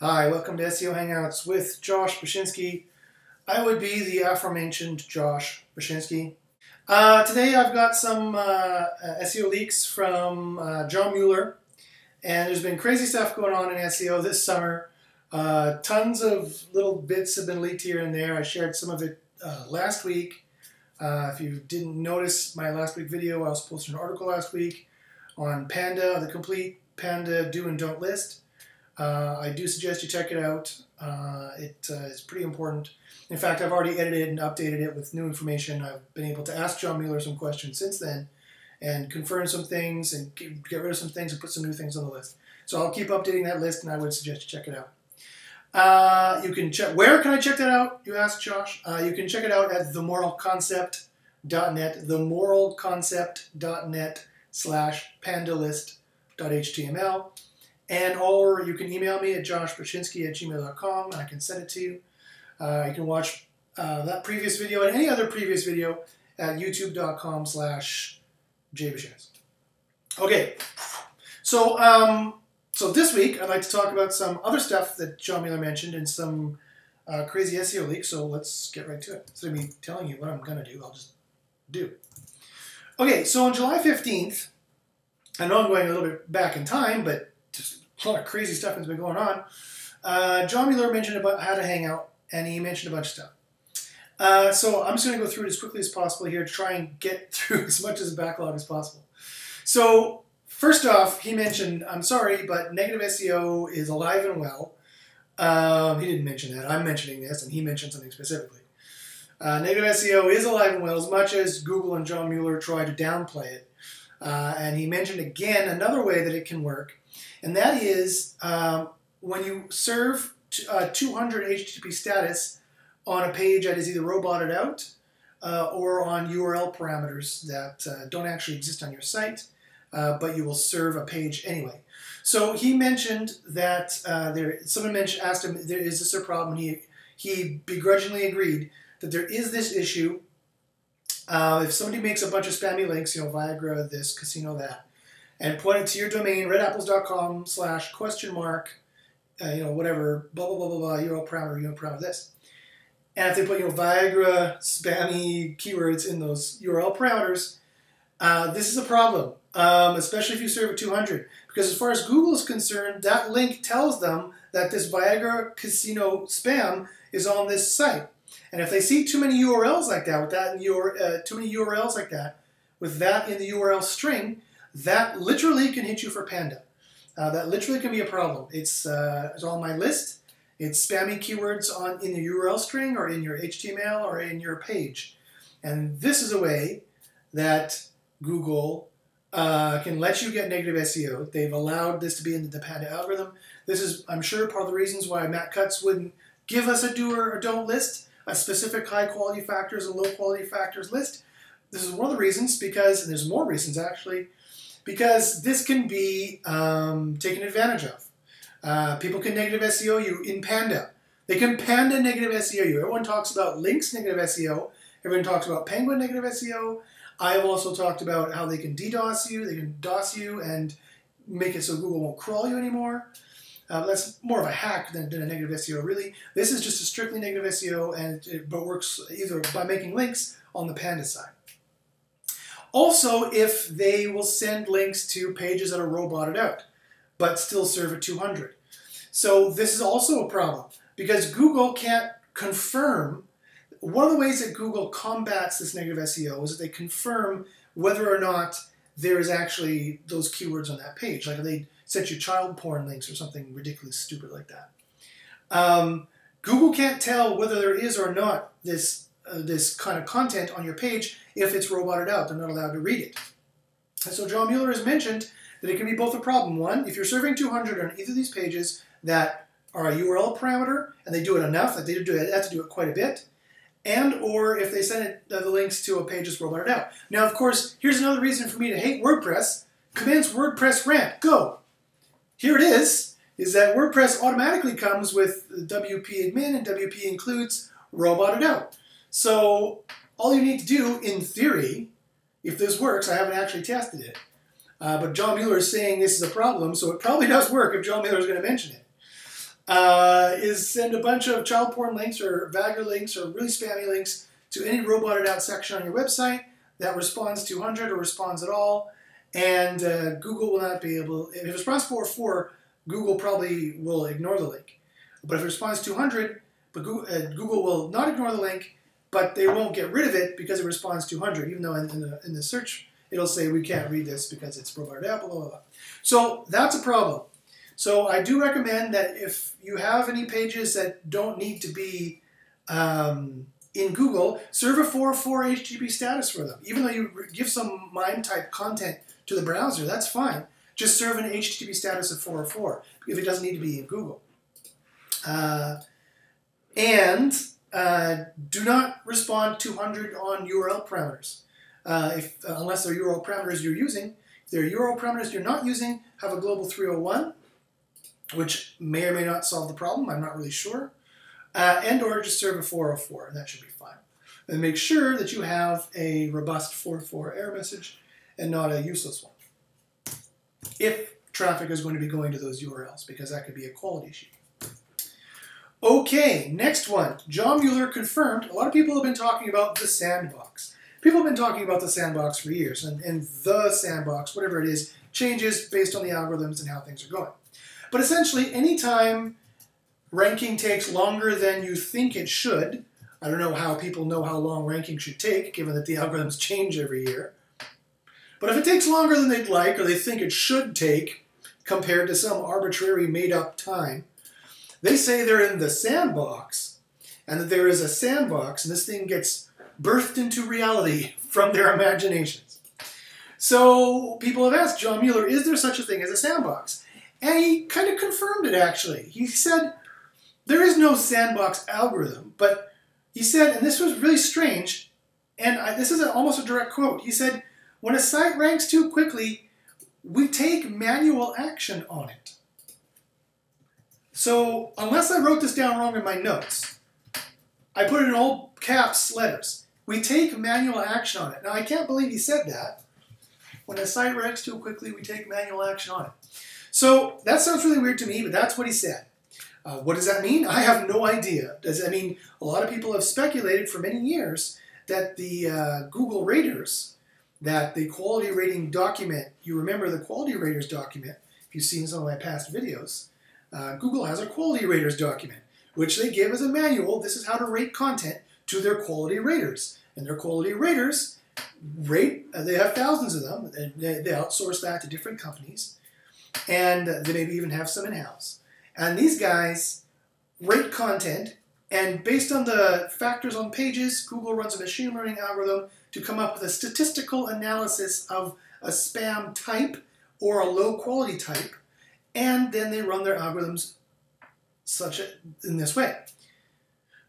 Hi, welcome to SEO Hangouts with Josh Bachynski. I would be the aforementioned Josh Bachynski. Today I've got some SEO leaks from John Mueller, and there's been crazy stuff going on in SEO this summer. Tons of little bits have been leaked here and there. I shared some of it last week. If you didn't notice my last week video, I was posting an article last week on Panda, the complete Panda do and don't list. I do suggest you check it out. It is pretty important. In fact, I've already edited and updated it with new information. I've been able to ask John Mueller some questions since then and confirm some things and get rid of some things and put some new things on the list. So I'll keep updating that list, and I would suggest you check it out. You can check. Where can I check that out, you asked Josh? You can check it out at themoralconcept.net, themoralconcept.net/pandalist.html. Or you can email me at joshbachynski@gmail.com, and I can send it to you. You can watch that previous video and any other previous video at youtube.com/jbachynski. Okay, so this week I'd like to talk about some other stuff that John Mueller mentioned and some crazy SEO leaks, so let's get right to it. Instead of me telling you what I'm going to do, I'll just do. Okay, so on July 15th, I know I'm going a little bit back in time, but just a lot of crazy stuff has been going on. John Mueller mentioned about how to hang out, and he mentioned a bunch of stuff. So I'm just going to go through it as quickly as possible here to try and get through as much of the backlog as possible. So first off, he mentioned, I'm sorry, but negative SEO is alive and well. He didn't mention that. I'm mentioning this, and he mentioned something specifically. Negative SEO is alive and well, as much as Google and John Mueller try to downplay it. And he mentioned again another way that it can work, and that is when you serve 200 HTTP status on a page that is either roboted out or on URL parameters that don't actually exist on your site, but you will serve a page anyway. So he mentioned that someone asked him, is this a problem? He begrudgingly agreed that there is this issue. If somebody makes a bunch of spammy links, Viagra, this, casino, that, and point it to your domain, redapples.com /, whatever, blah, blah, blah, blah, blah, URL parameter, this. And if they put, Viagra, spammy keywords in those URL parameters, this is a problem, especially if you serve at 200. Because as far as Google is concerned, that link tells them that this Viagra casino spam is on this site. And if they see too many URLs like that, with that in the URL string, that literally can hit you for Panda. That literally can be a problem. It's on my list. It's spammy keywords in the URL string or in your HTML or in your page. And this is a way that Google can let you get negative SEO. They've allowed this to be in the Panda algorithm. This is, I'm sure, part of the reasons why Matt Cutts wouldn't give us a do or don't list, a specific high quality factors and low quality factors list. This is one of the reasons, because, and there's more reasons actually, because this can be taken advantage of. People can negative SEO you in Panda. They can Panda negative SEO you. Everyone talks about links negative SEO. Everyone talks about Penguin negative SEO. I've also talked about how they can DDoS you. They can DOS you and make it so Google won't crawl you anymore. That's more of a hack than a negative SEO, really. This is just a strictly negative SEO, but works either by making links on the Panda side. Also, if they will send links to pages that are roboted out, but still serve at 200. So this is also a problem, because Google can't confirm. One of the ways that Google combats this negative SEO is that they confirm whether or not there is actually those keywords on that page. Like if they sent you child porn links or something ridiculously stupid like that. Google can't tell whether there is or not this kind of content on your page if it's roboted out. They're not allowed to read it. And so John Mueller has mentioned that it can be both a problem. One, if you're serving 200 on either of these pages that are a URL parameter, and they do it enough that they have to do it quite a bit, and or if they send the links to a page that's roboted out. Now, of course, here's another reason for me to hate WordPress. Commence WordPress rant. Go. Here it is that WordPress automatically comes with WP admin, and WP includes roboted out. So all you need to do, in theory, if this works, I haven't actually tested it, but John Mueller is saying this is a problem, so it probably does work if John Mueller is going to mention it. is send a bunch of child porn links or Vagger links or really spammy links to any roboted out section on your website that responds 200 or responds at all, and Google will not be able, if it responds 404, Google probably will ignore the link. But if it responds 200, but Google will not ignore the link, but they won't get rid of it because it responds 200, even though in the search it'll say we can't read this because it's roboted out, blah, blah, blah. So that's a problem. So I do recommend that if you have any pages that don't need to be in Google, serve a 404 HTTP status for them. Even though you give some MIME type content to the browser, that's fine. Just serve an HTTP status of 404 if it doesn't need to be in Google. Do not respond 200 on URL parameters. Unless they're URL parameters you're using. If they're URL parameters you're not using, have a global 301, which may or may not solve the problem. I'm not really sure. And or just serve a 404, and that should be fine. And make sure that you have a robust 404 error message and not a useless one, if traffic is going to be going to those URLs, because that could be a quality issue. Okay, next one. John Mueller confirmed. A lot of people have been talking about the Sandbox. People have been talking about the Sandbox for years, and the Sandbox, whatever it is, changes based on the algorithms and how things are going. But essentially, anytime ranking takes longer than you think it should, I don't know how people know how long ranking should take, given that the algorithms change every year. But if it takes longer than they'd like, or they think it should take, compared to some arbitrary made-up time, they say they're in the Sandbox, and that there is a sandbox, and this thing gets birthed into reality from their imaginations. So people have asked John Mueller, is there such a thing as a sandbox? And he kind of confirmed it, actually. He said, there is no sandbox algorithm, but he said, and this was really strange, and this is almost a direct quote, he said, when a site ranks too quickly, we take manual action on it. So, unless I wrote this down wrong in my notes, I put it in all caps letters. We take manual action on it. Now, I can't believe he said that. When a site ranks too quickly, we take manual action on it. So, that sounds really weird to me, but that's what he said. What does that mean? I have no idea. Does that mean a lot of people have speculated for many years that the Google raters, that the quality rating document, you remember the quality raters document, if you've seen some of my past videos, Google has a quality raters document, which they give as a manual. This is how to rate content to their quality raters. And their quality raters rate, they have thousands of them, and they outsource that to different companies, and they maybe even have some in-house. And these guys rate content, and based on the factors on pages, Google runs a machine learning algorithm to come up with a statistical analysis of a spam type or a low quality type, and then they run their algorithms in this way.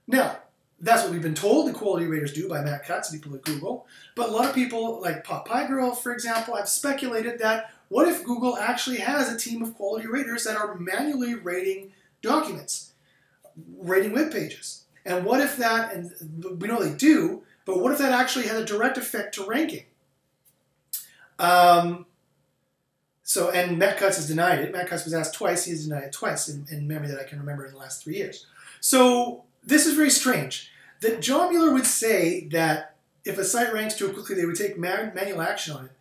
Now, that's what we've been told the quality raters do by Matt Cutts and people at Google. But a lot of people, like Pop Pie Girl, for example, have speculated that what if Google actually has a team of quality raters that are manually rating documents, rating web pages? And what if that, and we know they do, but what if that actually had a direct effect to ranking? And Matt Cutts has denied it. Matt Cutts was asked twice. He has denied it twice in memory that I can remember in the last 3 years. So this is very strange. That John Mueller would say that if a site ranks too quickly, they would take manual action on it.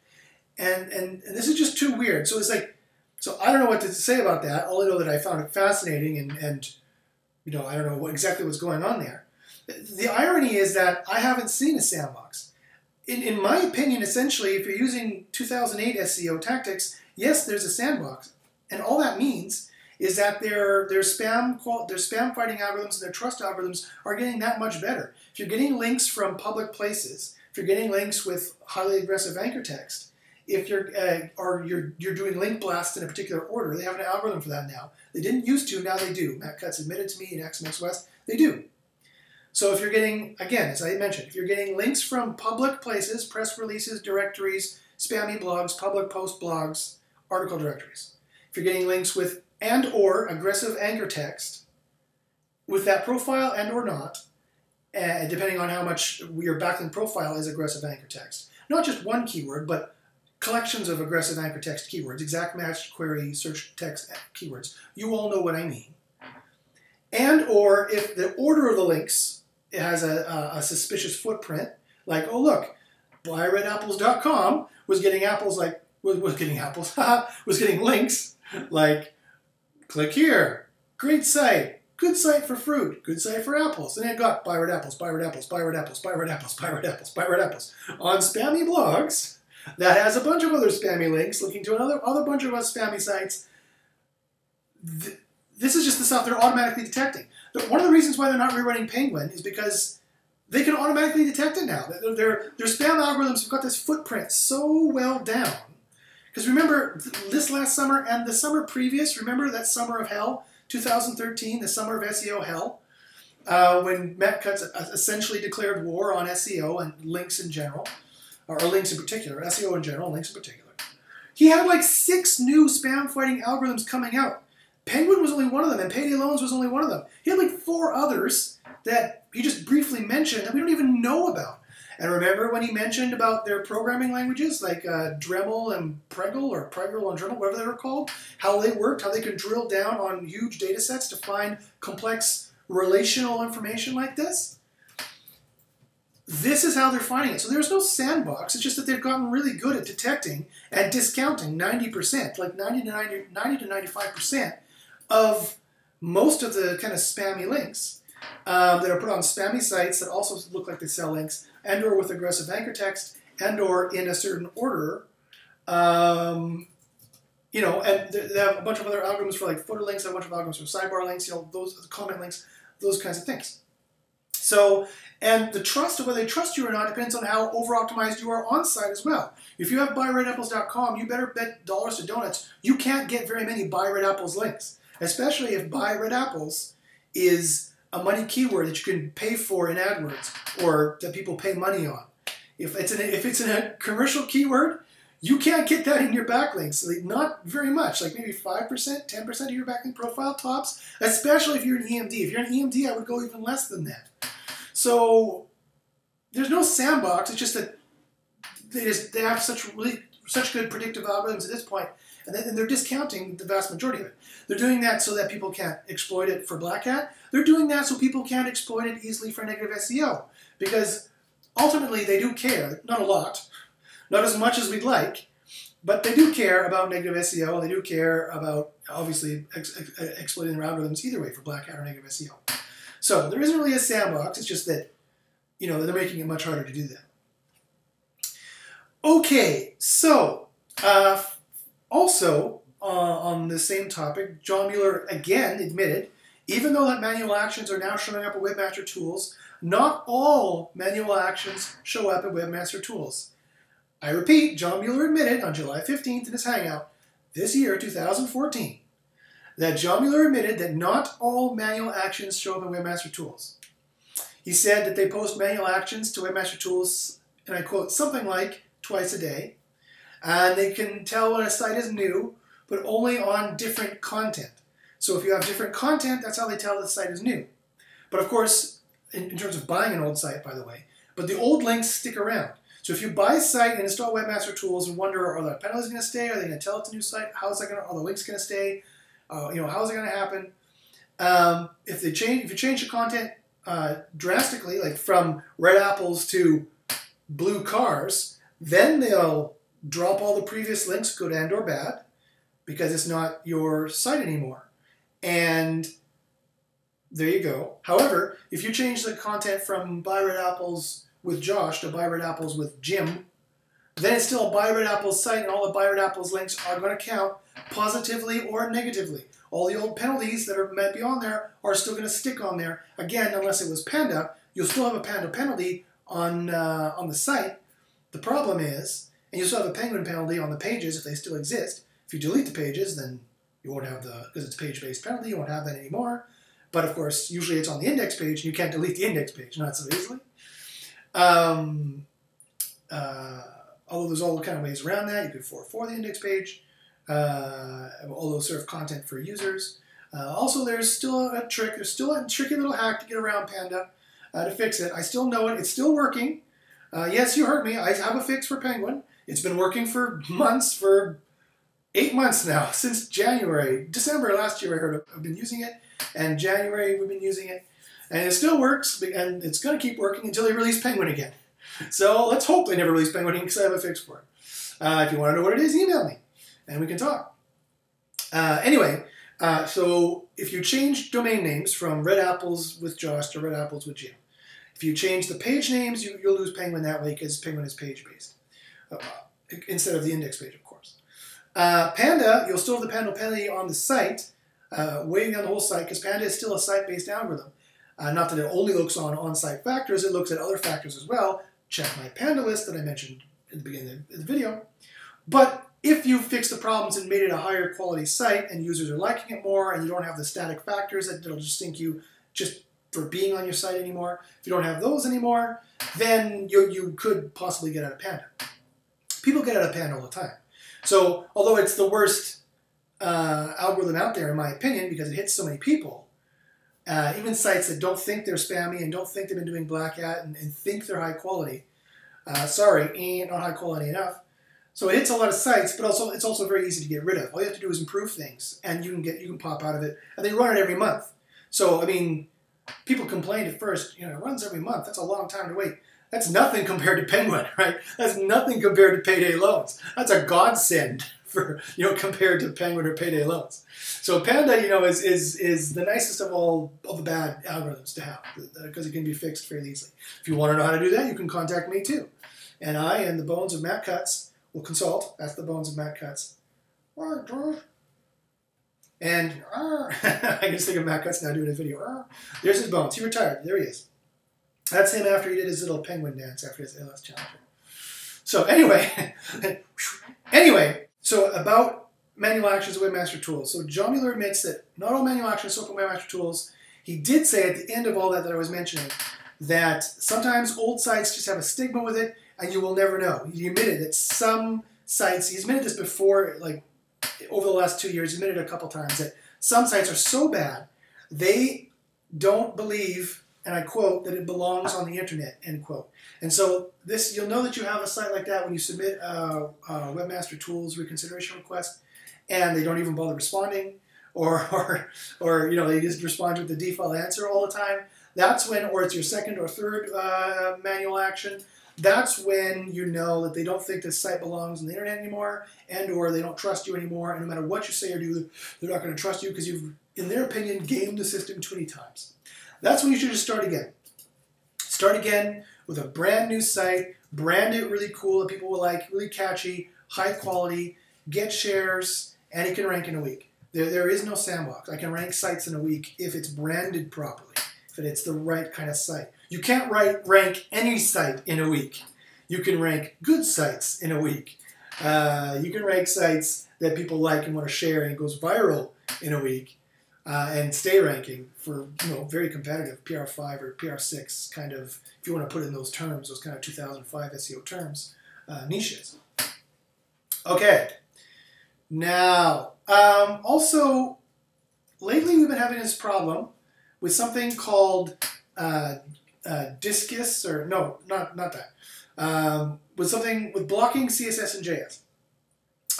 And this is just too weird. So it's like, so I don't know what to say about that. All I know that I found it fascinating and you know, I don't know exactly what's going on there. The irony is that I haven't seen a sandbox. In my opinion, essentially, if you're using 2008 SEO tactics, yes, there's a sandbox. And all that means is that their spam fighting algorithms and their trust algorithms are getting that much better. If you're getting links from public places, if you're getting links with highly aggressive anchor text, if you're doing link blasts in a particular order, they have an algorithm for that now. They didn't used to, now they do. Matt Cutts admitted to me in XMX West, they do. So if you're getting, again, as I mentioned, if you're getting links from public places, press releases, directories, spammy blogs, public post blogs, article directories. If you're getting links with and or aggressive anchor text with that profile and or not, depending on how much your backlink profile is aggressive anchor text. Not just one keyword, but collections of aggressive anchor text keywords, exact match query search text keywords. You all know what I mean. And or if the order of the links it has a suspicious footprint, like, oh look, buyredapples.com was getting apples like, was getting links like, click here, great site, good site for fruit, good site for apples. And it got buy red apples, buy red apples, buy red apples, buy red apples, buy red apples, buy red apples on spammy blogs that has a bunch of other spammy links linking to other bunch of other spammy sites. This is just the stuff they're automatically detecting. One of the reasons why they're not rerunning Penguin is because they can automatically detect it now. Their spam algorithms have got this footprint so well down. Because remember, this last summer and the summer previous, remember that summer of hell, 2013, the summer of SEO hell, when Matt Cutts essentially declared war on SEO and links in general, or links in particular, SEO in general, links in particular. He had like 6 new spam fighting algorithms coming out. Penguin was only one of them, and Payday Loans was only one of them. He had like 4 others that he just briefly mentioned that we don't even know about. And remember when he mentioned about their programming languages, like Dremel and Pregel, or Pregel and Dremel, whatever they were called, how they worked, how they could drill down on huge data sets to find complex relational information like this? This is how they're finding it. So there's no sandbox. It's just that they've gotten really good at detecting and discounting 90%, like 90 to 95% of most of the kind of spammy links that are put on spammy sites that also look like they sell links, and or with aggressive anchor text, and or in a certain order. You know, and they have a bunch of other algorithms for like footer links, a bunch of algorithms for sidebar links, you know, those comment links, those kinds of things. So, and the trust of whether they trust you or not depends on how over-optimized you are on site as well. If you have buyredapples.com, you better bet dollars to donuts you can't get very many Buy Red Apples links, especially if Buy Red Apples is a money keyword that you can pay for in AdWords or that people pay money on. If it's in a commercial keyword, you can't get that in your backlinks. Like, not very much, like maybe 5%, 10% of your backlink profile tops, especially if you're an EMD. If you're an EMD, I would go even less than that. So there's no sandbox. It's just that they have such good predictive algorithms at this point, and they're discounting the vast majority of it. They're doing that so that people can't exploit it for Black Hat. They're doing that so people can't exploit it easily for negative SEO, because ultimately they do care, not a lot, not as much as we'd like, but they do care about negative SEO, and they do care about, obviously, exploiting their algorithms either way for Black Hat or negative SEO. So there isn't really a sandbox. It's just that, you know, they're making it much harder to do that. Okay, so also on the same topic, John Mueller again admitted, even though that manual actions are now showing up at Webmaster Tools, not all manual actions show up at Webmaster Tools. I repeat, John Mueller admitted on July 15th in his Hangout this year, 2014, that John Mueller admitted that not all manual actions show up in Webmaster Tools. He said that they post manual actions to Webmaster Tools, and I quote, something like twice a day, and they can tell when a site is new, but only on different content. So if you have different content, that's how they tell the site is new. But of course, in terms of buying an old site, by the way, but the old links stick around. So if you buy a site and install Webmaster Tools and wonder, are the penalties going to stay? Are they going to tell it's a new site? How is that going to? Are the links going to stay? You know, how is it going to happen? If you change the content drastically, like from red apples to blue cars, then they'll drop all the previous links, good and or bad, because it's not your site anymore. And there you go. However, if you change the content from Buy Red Apples with Josh to Buy Red Apples with Jim, then it's still a Buy Red Apples site, and all the Buy Red Apples links are going to count positively or negatively. All the old penalties that might be on there are still going to stick on there. Again, unless it was Panda, you'll still have a Panda penalty on the site. The problem is, and you'll still have a Penguin penalty on the pages if they still exist. If you delete the pages, then you won't have because it's page-based penalty, you won't have that anymore. But of course, usually it's on the index page, and you can't delete the index page, not so easily. Although there's all kind of ways around that. You could 404 the index page, all those sort of content for users. Also, there's still a trick. There's still a tricky little hack to get around Panda to fix it. I still know it. It's still working. Yes, you heard me. I have a fix for Penguin. It's been working for months, for 8 months now, since December last year I heard I've been using it. And January we've been using it, and it still works, and it's going to keep working until they release Penguin again. So let's hope they never release Penguin because I have a fix for it. If you want to know what it is, email me, and we can talk. Anyway, so if you change domain names from Red Apples with Josh to Red Apples with Jim, if you change the page names, you'll lose Penguin that way because Penguin is page-based instead of the index page, of course. Panda, you'll still have the Panda penalty on the site, waiting on the whole site, because Panda is still a site-based algorithm. Not that it only looks on-site factors, it looks at other factors as well. Check my Panda list that I mentioned at the beginning of the video. But if you fix the problems and made it a higher quality site and users are liking it more and you don't have the static factors that'll just sink you just for being on your site anymore, if you don't have those anymore, then you could possibly get out of Panda. People get out of Panda all the time. So although it's the worst algorithm out there in my opinion because it hits so many people, even sites that don't think they're spammy and don't think they've been doing black hat and think they're high quality, sorry, not high quality enough. So it hits a lot of sites, but also it's also very easy to get rid of. All you have to do is improve things, and you can pop out of it. And they run it every month. So I mean, people complained at first, it runs every month. That's a long time to wait. That's nothing compared to Penguin, right? That's nothing compared to Payday Loans. That's a godsend for compared to Penguin or Payday Loans. So Panda, is the nicest of all of the bad algorithms to have because it can be fixed fairly easily. If you want to know how to do that, you can contact me too. And I and the Bones of Matt Cutts will consult. That's the Bones of Matt Cutts. And I just think of Matt Cutts now doing a video. There's his Bones. He retired. There he is. That's him after he did his little penguin dance after his ALS challenge. So anyway, so about manual actions of Webmaster Tools. So John Mueller admits that not all manual actions are from Webmaster Tools. He did say at the end of all that I was mentioning that sometimes old sites just have a stigma with it and you will never know. He admitted that some sites, he's admitted this before, like over the last 2 years, he's admitted a couple times that some sites are so bad, they don't believe, and I quote, that it belongs on the internet, end quote. And so this, you'll know that you have a site like that when you submit a Webmaster Tools reconsideration request and they don't even bother responding or they just respond with the default answer all the time. That's when, or it's your second or third manual action, that's when you know that they don't think this site belongs on the internet anymore and or they don't trust you anymore, and no matter what you say or do, they're not going to trust you because you've, in their opinion, gamed the system 20 times. That's when you should just start again. Start again with a brand new site, brand it really cool that people will like, really catchy, high quality, get shares, and it can rank in a week. There is no sandbox. I can rank sites in a week if it's branded properly, if it's the right kind of site. You can't rank any site in a week. You can rank good sites in a week. You can rank sites that people like and want to share and it goes viral in a week. And stay ranking for very competitive PR5 or PR6 kind of, if you want to put it in those terms, those kind of 2005 SEO terms, niches. Okay, now also lately we've been having this problem with something called Disquise, or no, not that, with blocking CSS and JS.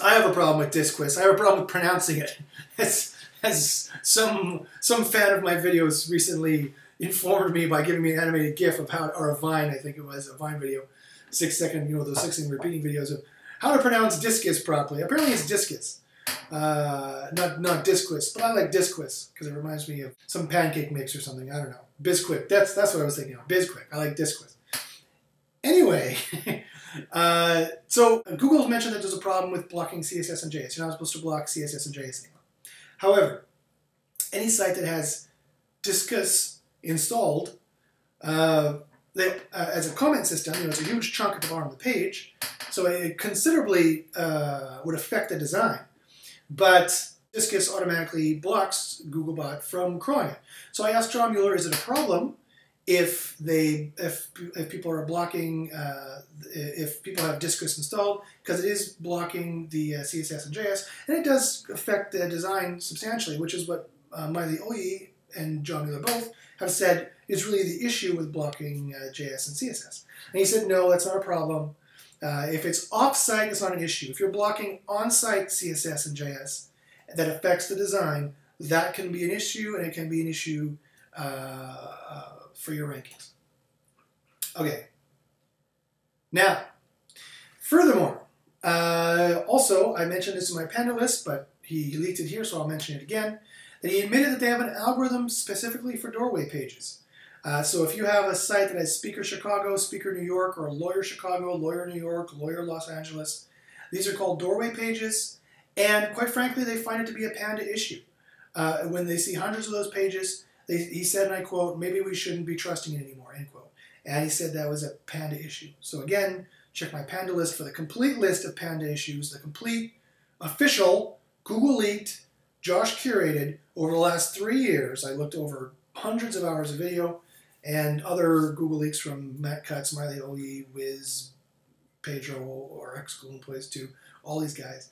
I have a problem with Disquise. I have a problem with pronouncing it. As some fan of my videos recently informed me by giving me an animated GIF of how, or a Vine, I think it was, a Vine video, 6-second, those 6-second repeating videos of how to pronounce Disquise properly. Apparently it's Disquise, not Disquise, but I like Disquise because it reminds me of some pancake mix or something. I don't know. Bisquick. That's what I was thinking of. Bisquick. I like Disquise. Anyway, so Google's mentioned that there's a problem with blocking CSS and JS. You're not supposed to block CSS and JS anymore. However, any site that has Disquise installed, as a comment system, it's a huge chunk at the bottom of the page, so it considerably would affect the design. But Disquise automatically blocks Googlebot from crawling it. So I asked John Mueller, is it a problem if people are blocking, if people have Disquise installed, because it is blocking the CSS and JS, and it does affect the design substantially, which is what Miley Oye and John Mueller both have said is really the issue with blocking JS and CSS. And he said, no, that's not a problem. If it's off-site, it's not an issue. If you're blocking on-site CSS and JS that affects the design, that can be an issue, and it can be an issue for your rankings. Okay. Now, furthermore, also, I mentioned this in my Panda list, but he leaked it here, so I'll mention it again, that he admitted that they have an algorithm specifically for doorway pages. So if you have a site that has Speaker Chicago, Speaker New York, or Lawyer Chicago, Lawyer New York, Lawyer Los Angeles, these are called doorway pages, and quite frankly, they find it to be a Panda issue. When they see hundreds of those pages, he said, and I quote, "Maybe we shouldn't be trusting it anymore," end quote. And he said that was a Panda issue. So again, check my Panda list for the complete list of Panda issues, the complete, official, Google leaked, Josh curated over the last 3 years. I looked over hundreds of hours of video and other Google leaks from Matt Cutts, Smiley OE, Wiz, Pedro, or ex-Google employees too, all these guys,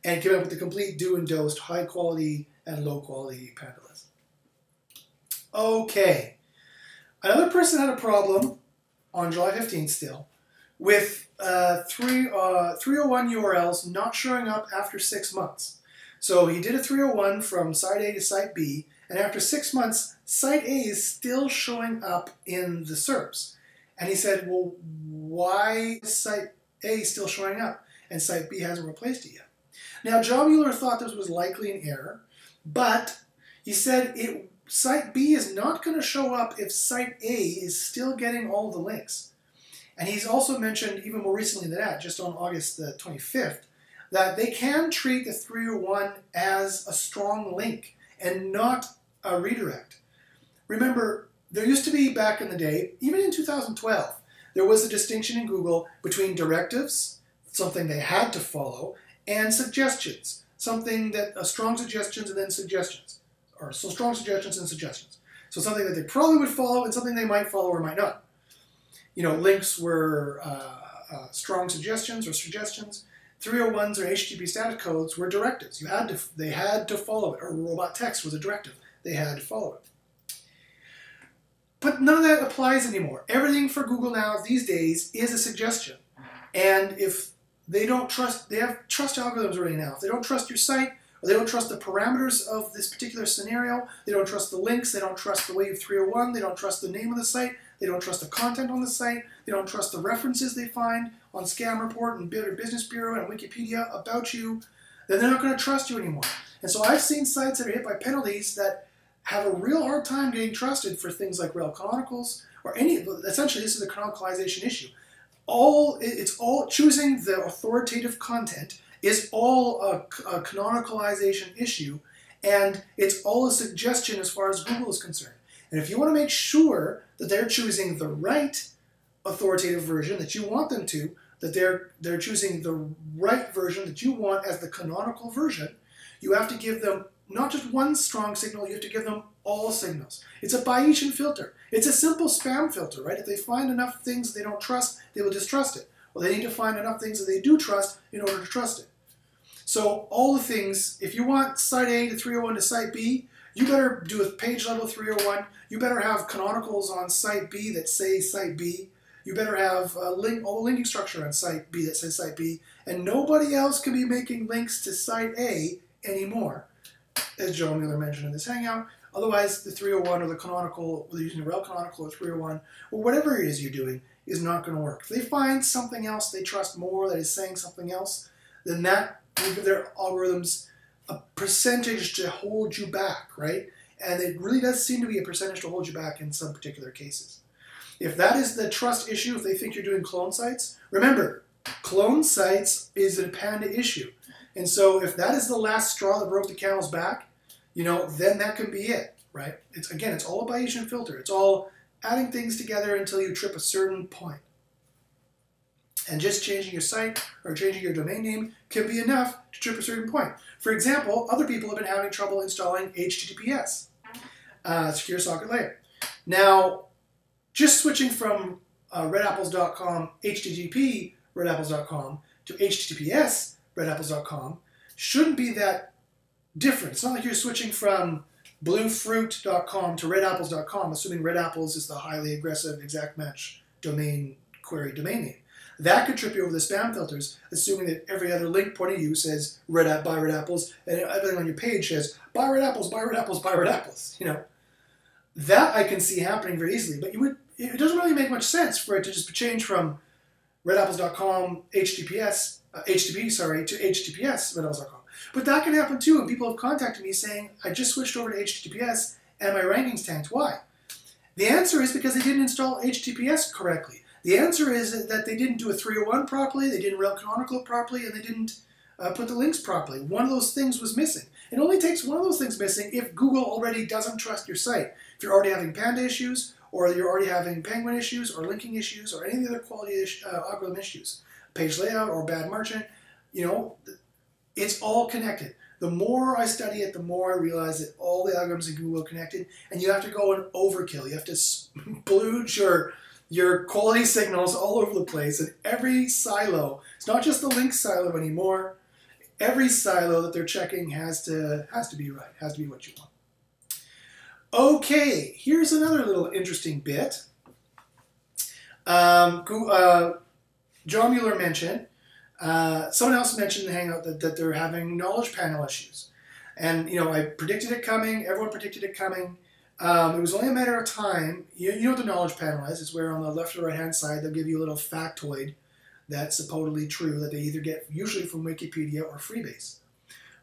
and came up with the complete do and dosed high quality and low quality Panda list. Okay. Another person had a problem on July 15th still with 301 URLs not showing up after 6 months. So he did a 301 from site A to site B, and after 6 months, site A is still showing up in the SERPs. And he said, well, why is site A still showing up and site B hasn't replaced it yet? Now, John Mueller thought this was likely an error, but he said site B is not going to show up if site A is still getting all the links. And he's also mentioned, even more recently than that, just on August the 25th, that they can treat the 301 as a strong link and not a redirect. Remember, there used to be, back in the day, even in 2012, there was a distinction in Google between directives, something they had to follow, and suggestions, something that strong suggestions and then suggestions, or so strong suggestions and suggestions. So something that they probably would follow and something they might follow or might not. You know, links were strong suggestions or suggestions. 301s or HTTP static codes were directives. They had to follow it. Or robot text was a directive. They had to follow it. But none of that applies anymore. Everything for Google now these days is a suggestion. And if they don't trust, they have trust algorithms already now. If they don't trust your site, or they don't trust the parameters of this particular scenario, they don't trust the links, they don't trust the Wave 301, they don't trust the name of the site, they don't trust the content on the site, they don't trust the references they find on Scam Report and Better Business Bureau and Wikipedia about you, then they're not going to trust you anymore. And so I've seen sites that are hit by penalties that have a real hard time getting trusted for things like rel canonicals or any, essentially this is a canonicalization issue. It's all choosing the authoritative content is all a canonicalization issue, and it's all a suggestion as far as Google is concerned. And if you want to make sure that they're choosing the right authoritative version that you want them to, that they're choosing the right version that you want as the canonical version, you have to give them not just one strong signal, you have to give them all signals. It's a Bayesian filter. It's a simple spam filter, right? If they find enough things they don't trust, they will distrust it. Well, they need to find enough things that they do trust in order to trust it. So all the things, if you want site A to 301 to site B, you better do a page level 301. You better have canonicals on site B that say site B. You better have all the linking structure on site B that says site B. And nobody else can be making links to site A anymore, as Joe Mueller mentioned in this Hangout. Otherwise, the 301 or the canonical, whether you're using a rel canonical or 301, or whatever it is you're doing, is not going to work. If they find something else they trust more that is saying something else, then that will give their algorithms a percentage to hold you back, right? And it really does seem to be a percentage to hold you back in some particular cases. If that is the trust issue, if they think you're doing clone sites, remember, clone sites is a Panda issue. And so if that is the last straw that broke the camel's back, you know, then that can be it, right? It's all a Bayesian filter. It's all adding things together until you trip a certain point. And just changing your site or changing your domain name can be enough to trip a certain point. For example, other people have been having trouble installing HTTPS, Secure Socket Layer. Now, just switching from redapples.com, HTTP redapples.com to HTTPS redapples.com shouldn't be that different. It's not like you're switching from bluefruit.com to redapples.com, assuming redapples is the highly aggressive exact match domain query domain name. That could trip you over the spam filters, assuming that every other link pointing to you says buy red apples, and everything on your page says buy red apples, buy red apples, buy red apples. You know, that I can see happening very easily. But it doesn't really make much sense for it to just change from redapples.com HTTP to HTTPS redapples.com. But that can happen too, and people have contacted me saying, I just switched over to HTTPS and my rankings tanked. Why? The answer is because they didn't install HTTPS correctly. The answer is that they didn't do a 301 properly, they didn't rel canonical it properly, and they didn't put the links properly. One of those things was missing. It only takes one of those things missing if Google already doesn't trust your site. If you're already having Panda issues, or you're already having Penguin issues, or linking issues, or any of the other quality algorithm issues, page layout or bad merchant, you know, it's all connected. The more I study it, the more I realize that all the algorithms in Google are connected, and you have to go and overkill. You have to splooge your quality signals all over the place, and every silo, it's not just the link silo anymore, every silo that they're checking has to be right, has to be what you want. Okay, here's another little interesting bit. John Mueller mentioned, someone else mentioned in the Hangout that they're having knowledge panel issues. And, you know, I predicted it coming, everyone predicted it coming. It was only a matter of time. You know what the knowledge panel is. It's where on the left or right hand side they'll give you a little factoid that's supposedly true that they either get usually from Wikipedia or Freebase.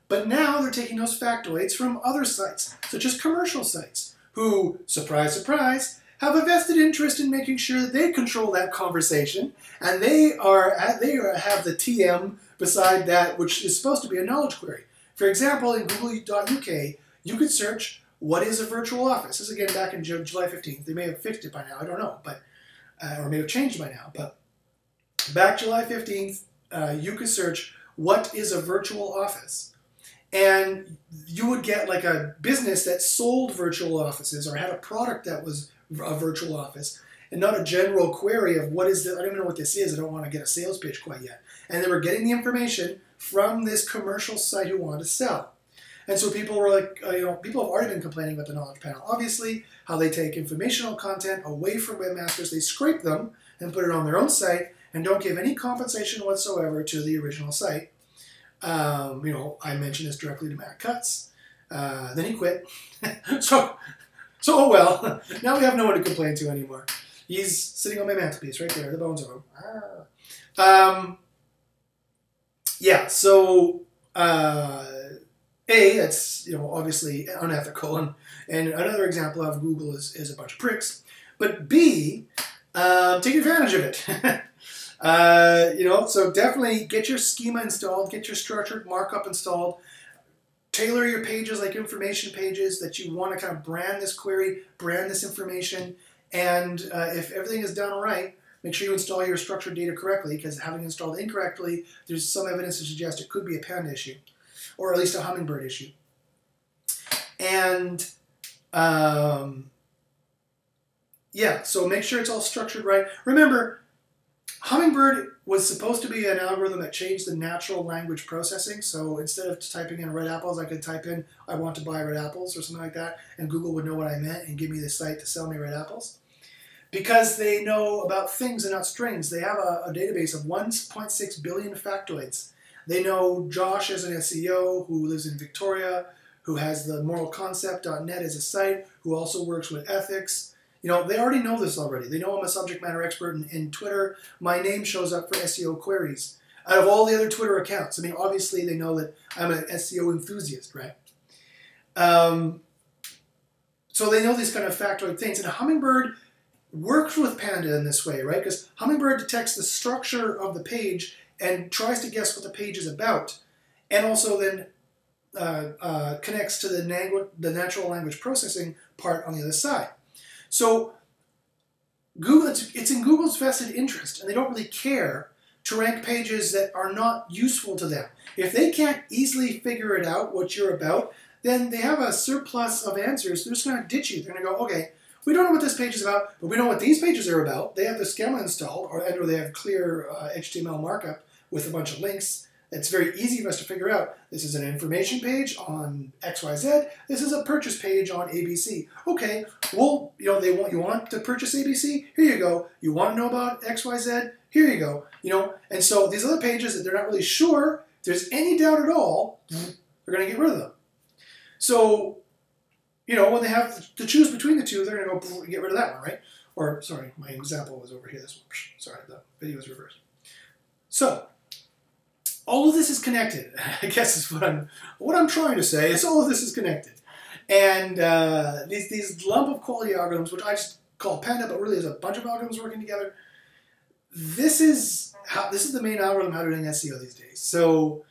But now they're taking those factoids from other sites, such as commercial sites, who, surprise, surprise, have a vested interest in making sure that they control that conversation, and they have the TM beside that, which is supposed to be a knowledge query. For example, in google.uk, you could search, what is a virtual office? This is again back in July 15th. They may have fixed it by now, I don't know, but or may have changed by now. But back July 15th, you could search, what is a virtual office? And you would get like a business that sold virtual offices or had a product that was a virtual office, and not a general query of what is this, I don't even know what this is, I don't want to get a sales pitch quite yet. And they were getting the information from this commercial site who wanted to sell. And so people were like, you know, people have already been complaining about the knowledge panel. Obviously, how they take informational content away from webmasters, they scrape them and put it on their own site and don't give any compensation whatsoever to the original site. You know, I mentioned this directly to Matt Cutts. Then he quit. So oh well. Now we have no one to complain to anymore. He's sitting on my mantelpiece right there, the bones of him. Yeah, so that's, you know, obviously unethical, and another example of Google is a bunch of pricks. But B, take advantage of it. You know, so definitely get your schema installed, get your structured markup installed, tailor your pages like information pages that you want to kind of brand this query, brand this information, and if everything is done right, make sure you install your structured data correctly, because having installed incorrectly, there's some evidence to suggest it could be a Panda issue, or at least a Hummingbird issue. And yeah, so make sure it's all structured right. Remember, Hummingbird was supposed to be an algorithm that changed the natural language processing. So instead of typing in red apples, I could type in, I want to buy red apples or something like that, and Google would know what I meant and give me the site to sell me red apples. Because they know about things and not strings, they have a database of 1.6 billion factoids. They know Josh as an SEO who lives in Victoria, who has the moralconcept.net as a site, who also works with ethics. You know, they already know this already. They know I'm a subject matter expert in Twitter. My name shows up for SEO queries out of all the other Twitter accounts. I mean, obviously they know that I'm an SEO enthusiast, right? So they know these kind of factoid things. And Hummingbird works with Panda in this way, right? Because Hummingbird detects the structure of the page and tries to guess what the page is about, and also then connects to the natural language processing part on the other side. So Google, it's in Google's vested interest, and they don't really care to rank pages that are not useful to them. If they can't easily figure it out what you're about, then they have a surplus of answers. They're just going to ditch you. They're going to go, okay, we don't know what this page is about, but we know what these pages are about. They have the schema installed, or they have clear HTML markup with a bunch of links. It's very easy for us to figure out. This is an information page on XYZ. This is a purchase page on ABC. Okay, well, you know, you want to purchase ABC? Here you go. You want to know about XYZ? Here you go. You know, and so these other pages that they're not really sure, if there's any doubt at all, they're going to get rid of them. So, you know, when they have to choose between the two, they're going to go get rid of that one, right? Or, sorry, my example was over here. This one. Sorry, the video is reversed. So, all of this is connected. I guess is what I'm trying to say is all of this is connected. And these lump of quality algorithms, which I just call Panda, but really is a bunch of algorithms working together. This is the main algorithm how to do SEO these days. So,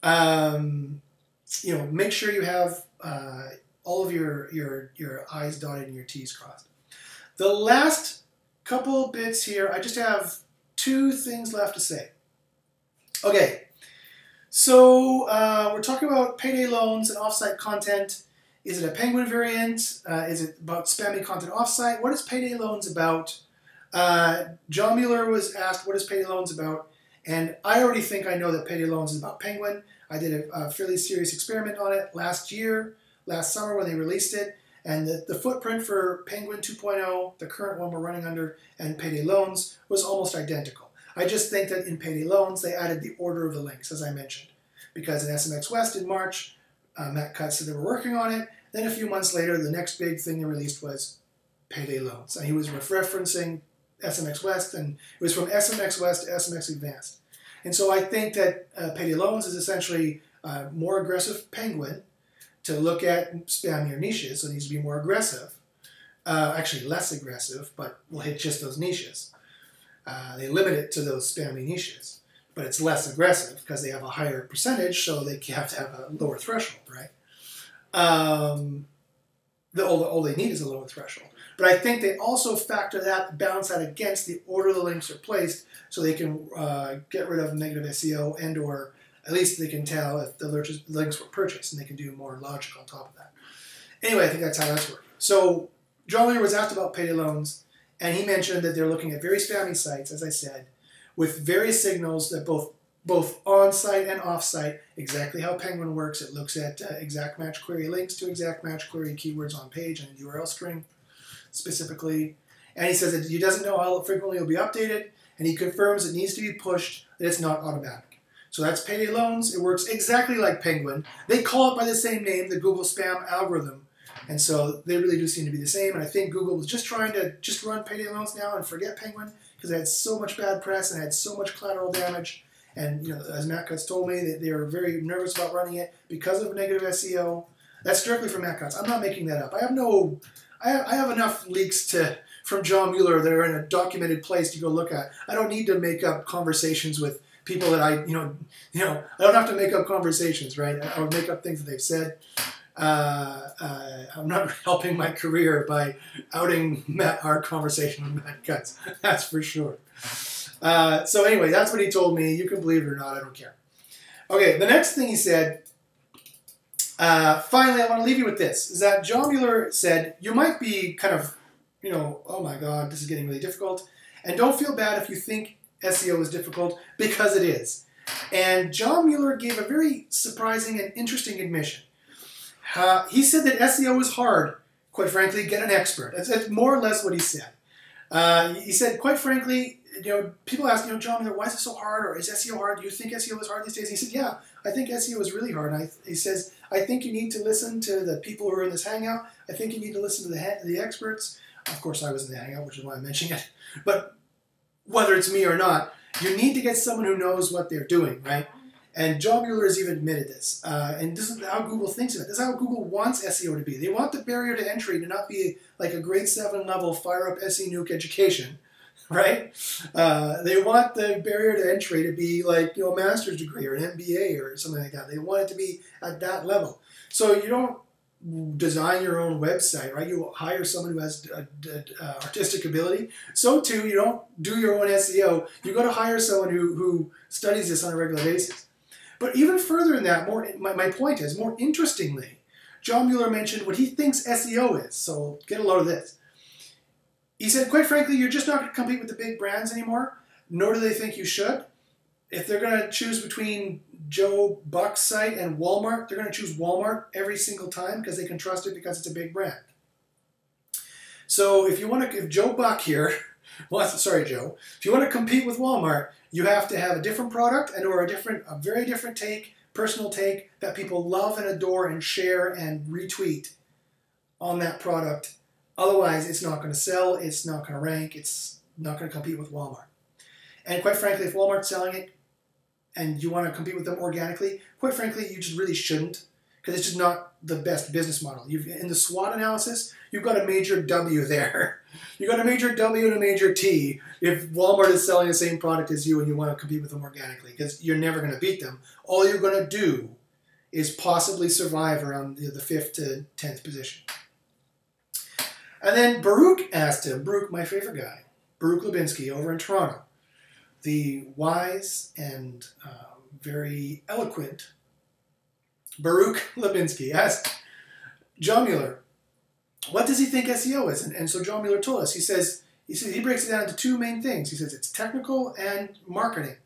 you know, make sure you have all of your I's dotted and your T's crossed. The last couple bits here, I just have 2 things left to say. Okay, so we're talking about Payday Loans and offsite content. Is it a Penguin variant? Is it about spammy content offsite? What is Payday Loans about? John Mueller was asked, what is Payday Loans about? And I already think I know that Payday Loans is about Penguin. I did a fairly serious experiment on it last summer when they released it. And the footprint for Penguin 2.0, the current one we're running under, and Payday Loans was almost identical. I just think that in Payday Loans, they added the order of the links, as I mentioned. Because in SMX West in March, Matt Cutts said they were working on it. Then a few months later, the next big thing they released was Payday Loans. And he was referencing SMX West, and it was from SMX West to SMX Advanced. And so I think that Payday Loans is essentially a more aggressive Penguin to look at spammier niches, so it needs to be more aggressive. Actually less aggressive, but will hit just those niches. They limit it to those spammy niches, but it's less aggressive because they have a higher percentage, so they have to have a lower threshold, right? All they need is a lower threshold. But I think they also factor that, balance that against the order the links are placed, so they can get rid of negative SEO, and or at least they can tell if the links were purchased, and they can do more logic on top of that. Anyway, I think that's how that's working. So John Mueller was asked about Payday Loans, and he mentioned that they're looking at very spammy sites, as I said, with various signals that both on-site and off-site, exactly how Penguin works. It looks at exact match query links to exact match query keywords on page and a URL string specifically. And he says that he doesn't know how frequently it will be updated, and he confirms it needs to be pushed, that it's not automatic. So that's Payday Loans. It works exactly like Penguin. They call it by the same name, the Google Spam algorithm. And so they really do seem to be the same. And I think Google was just trying to just run Payday Loans now and forget Penguin, because it had so much bad press and had so much collateral damage. And, you know, as Matt Cutts told me, they were very nervous about running it because of negative SEO. That's directly from Matt Cutts. I'm not making that up. I have enough leaks from John Mueller that are in a documented place to go look at. I don't need to make up conversations with people that I don't have to make up conversations, right? I would make up things that they've said. I'm not helping my career by outing our conversation with Matt Cutts. That's for sure. So anyway, that's what he told me. You can believe it or not, I don't care. Okay, the next thing he said, finally, I want to leave you with this, is that John Mueller said, you might be kind of, oh my God, this is getting really difficult. And don't feel bad if you think SEO is difficult, because it is. And John Mueller gave a very surprising and interesting admission. He said that SEO is hard. Quite frankly, get an expert. That's more or less what he said. He said, quite frankly, people ask, John Mueller, why is it so hard? Or is SEO hard? Do you think SEO is hard these days? He said, yeah, I think SEO is really hard. And he says, I think you need to listen to the people who are in this hangout. I think you need to listen to the experts. Of course, I was in the hangout, which is why I'm mentioning it. But whether it's me or not, you need to get someone who knows what they're doing, right? And John Mueller has even admitted this. And this is how Google thinks of it. This is how Google wants SEO to be. They want the barrier to entry to not be like a grade 7 level fire up SE nuke education, right? They want the barrier to entry to be like, a master's degree or an MBA or something like that. They want it to be at that level. So you don't design your own website, right? You hire someone who has artistic ability. So too, you don't do your own SEO. You go to hire someone who studies this on a regular basis. But even further than that, my point is, more interestingly, John Mueller mentioned what he thinks SEO is. So get a load of this. He said, quite frankly, you're just not going to compete with the big brands anymore, nor do they think you should. If they're going to choose between Joe Buck's site and Walmart, they're going to choose Walmart every single time because they can trust it because it's a big brand. So if Joe Buck here Well, sorry, Joe. If you want to compete with Walmart, you have to have a different product and or a very different take, personal take that people love and adore and share and retweet on that product. Otherwise, it's not going to sell, it's not going to rank, it's not going to compete with Walmart. And quite frankly, if Walmart's selling it and you want to compete with them organically, quite frankly, you just really shouldn't, because it's just not the best business model. In the SWOT analysis, you've got a major W there. You've got a major W and a major T if Walmart is selling the same product as you and you want to compete with them organically, because you're never going to beat them. All you're going to do is possibly survive around the 5th to 10th position. And then Baruch asked him, Baruch, my favorite guy, Baruch Lubinsky over in Toronto, the wise and very eloquent Baruch Lubinsky asked John Mueller, what does he think SEO is? And so John Mueller told us, he says he breaks it down into two main things. He says it's technical and marketing.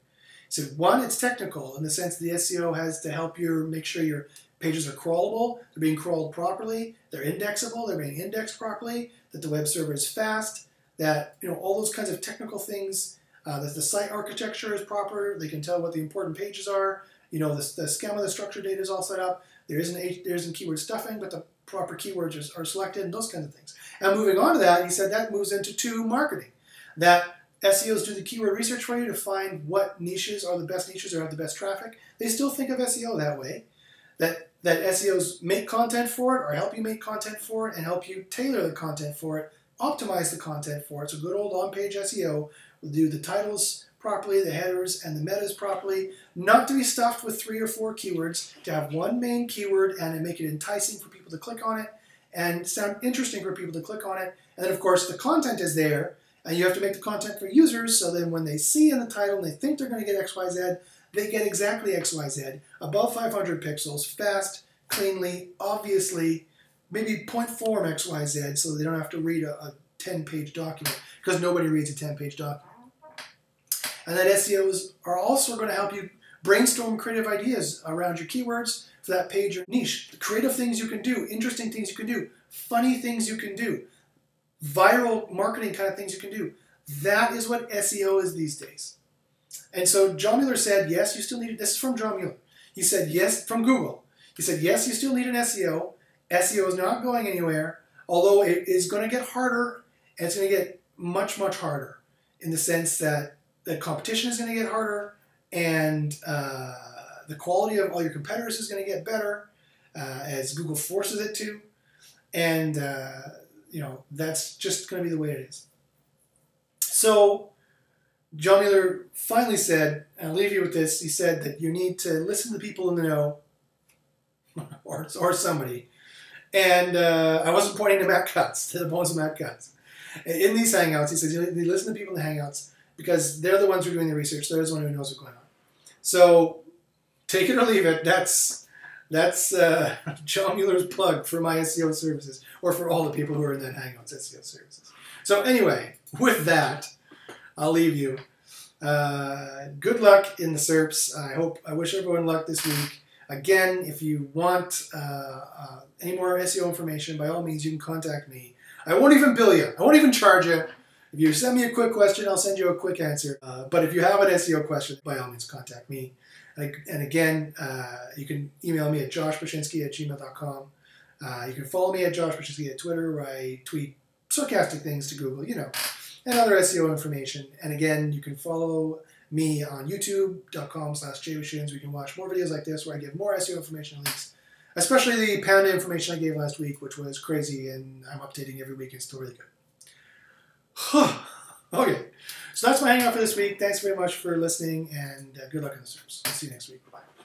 He said, one, it's technical in the sense the SEO has to help you make sure your pages are crawlable, they're being crawled properly, they're indexable, they're being indexed properly, that the web server is fast, that all those kinds of technical things, that the site architecture is proper, they can tell what the important pages are, the schema, the structure data is all set up, there isn't keyword stuffing, but the proper keywords are selected, and those kinds of things. And moving on to that, he said that moves into 2, marketing. That SEOs do the keyword research for you to find what niches are the best niches or have the best traffic. They still think of SEO that way. That SEOs make content for it or help you make content for it and help you tailor the content for it, optimize the content for it. So good old on-page SEO will do the titles properly, the headers, and the metas properly, not to be stuffed with 3 or 4 keywords, to have one main keyword and make it enticing for people to click on it and sound interesting for people to click on it. And then, of course, the content is there, and you have to make the content for users so then when they see in the title and they think they're going to get XYZ, they get exactly XYZ, above 500 pixels, fast, cleanly, obviously, maybe point form XYZ so they don't have to read a 10-page document, because nobody reads a 10-page document. And that SEOs are also going to help you brainstorm creative ideas around your keywords for that page or niche. The creative things you can do, interesting things you can do, funny things you can do, viral marketing kind of things you can do. That is what SEO is these days. And so John Mueller said, yes, you still need it. This is from John Mueller. He said, yes, from Google. He said, yes, you still need an SEO. SEO is not going anywhere, although it is going to get harder, and it's going to get much, much harder in the sense that the competition is going to get harder, and the quality of all your competitors is going to get better as Google forces it to. And, that's just going to be the way it is. So John Mueller finally said, and I'll leave you with this, he said that you need to listen to people in the know, or somebody. And I wasn't pointing to Matt Cutts, to the bones of Matt Cutts. In these Hangouts, he says you need to listen to people in the Hangouts because they're the ones who are doing the research. They're the ones who knows what's going on. So take it or leave it. That's John Mueller's plug for my SEO services, or for all the people who are in that Hangouts SEO services. So anyway, with that, I'll leave you. Good luck in the SERPs. I wish everyone luck this week. Again, if you want any more SEO information, by all means, you can contact me. I won't even bill you. I won't even charge you. If you send me a quick question, I'll send you a quick answer. But if you have an SEO question, by all means, contact me. And again, you can email me at joshbachynski@gmail.com. You can follow me at joshbachynski at Twitter, where I tweet sarcastic things to Google, and other SEO information. And again, you can follow me on youtube.com/jbachins, where you can watch more videos like this, where I give more SEO information links, especially the Panda information I gave last week, which was crazy, and I'm updating every week. It's still really good. Okay, so that's my hangout for this week. Thanks very much for listening, and good luck in the search. I'll see you next week. Bye-bye.